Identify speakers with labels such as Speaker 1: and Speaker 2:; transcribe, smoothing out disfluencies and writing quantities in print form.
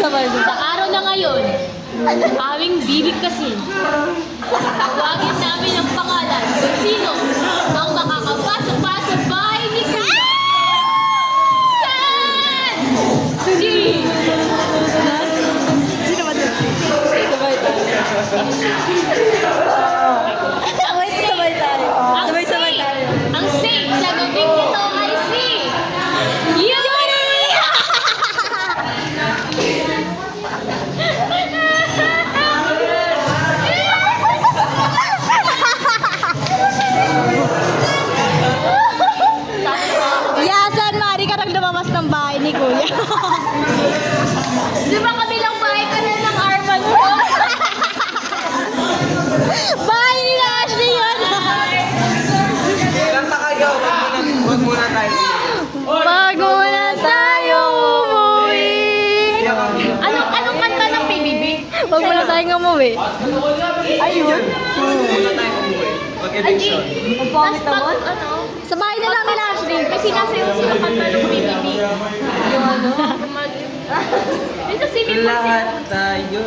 Speaker 1: Sa araw na ngayon, aming bibigkasin. Tawagin namin ang pangalan kung sino ang makakapasok-pasok bahay ni Kuya. Yan! Si...
Speaker 2: Sino ba ito? Sabay tayo. Sabay tayo. Sabay tayo.
Speaker 1: Ang safe sa gabing ito ay si... Yuri!
Speaker 2: Yasan, Mari ka nang lumabas ng bahay ni Kuya.
Speaker 1: Di ba kabilang bahay ka na ng Arman mo?
Speaker 2: Bahay ni Ashley yun.
Speaker 3: Kanta kayo, wag muna tayo.
Speaker 2: Bago na tayo umuwi.
Speaker 1: Anong kanta ng PBB?
Speaker 2: Huwag muna tayong umuwi. Ayun.
Speaker 3: Muna tayo umuwi. Mag-eviction.
Speaker 1: Tapos pag ano,
Speaker 2: Sa bahay na lang nila Ashley.
Speaker 1: may sinasayaw sila kanta ng PBB.
Speaker 2: Yung ano?
Speaker 1: May sa swimming pool sila.
Speaker 3: Lahat tayo.